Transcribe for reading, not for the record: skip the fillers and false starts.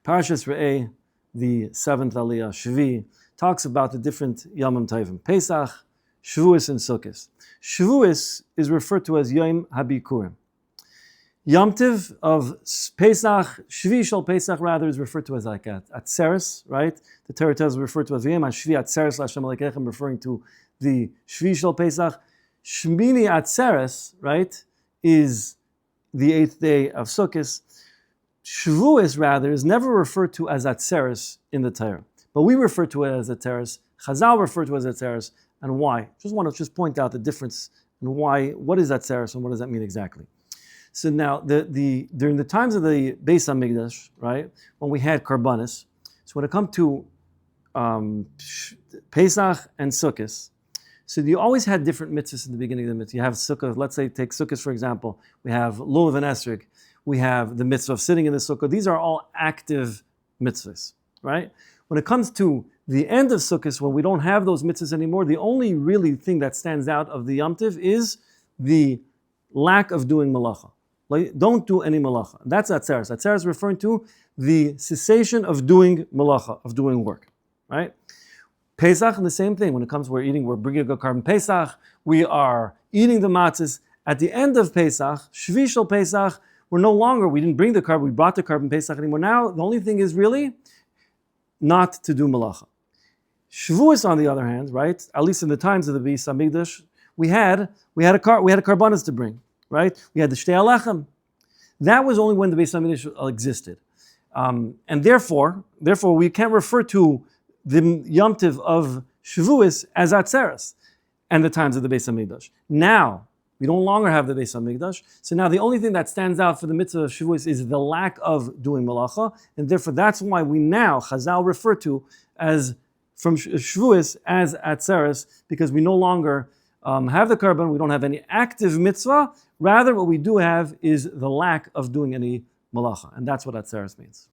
Parshas Re'eh, the seventh Aliyah, Shvi, talks about the different Yomim Tovim: Pesach, Shavuos, and Sukkot. Shavuos is referred to as Yom HaBikurim. Yom Tiv of Pesach, Shvi Shel Pesach rather, is referred to as like Atzeres, right? The Torah tells is referred to as V'yem HaShvi Atzeres L'Hashem Elokeichem, referring to the Shvi Shel Pesach. Shmini Atzeres, right, is the 8th day of Sukkot. Shavuos rather is never referred to as Atzeres in the Torah, but we refer to it as Atzeres. Chazal refer to it as Atzeres, and why? Just want to point out the difference and why. What is Atzeres and what does that mean exactly? So now, during the times of the Beis Hamikdash, right, when we had Karbanis, so when it comes to Pesach and Sukkot, so you always had different mitzvahs in the beginning of the mitzvah. You have Sukkot, let's say, take Sukkot for example. We have Lulav and Esrog. We have the mitzvah of sitting in the Sukkah. These are all active mitzvahs, right? When it comes to the end of Sukkot, when we don't have those mitzvahs anymore, the only really thing that stands out of the Yom Tiv is the lack of doing malacha. Like, don't do any malacha. That's Atzeres. Atzeres is referring to the cessation of doing malacha, of doing work, right? Pesach, the same thing. When it comes, we're bringing a good carbon Pesach. We are eating the matzahs. At the end of Pesach, Shvi Shel Pesach, we didn't bring the carbon, we brought the carbon Pesach anymore. Now, the only thing is really not to do malacha. Shavuos, on the other hand, right, at least in the times of the Beis Hamikdash, we had a karbanos to bring, right? We had the Shtei Alechem. That was only when the Beis Hamikdash existed. And therefore, we can't refer to the Yom Tiv of Shavuos as Atzeres and the times of the Beis Hamikdash. Now, we no longer have the Beis Hamikdash, so now the only thing that stands out for the mitzvah of Shavuos is the lack of doing malacha, and therefore that's why we now, Chazal refer to as, from Shavuos as Atzeres, because we no longer have the carbon, we don't have any active mitzvah, rather what we do have is the lack of doing any malacha, and that's what Atzeres means.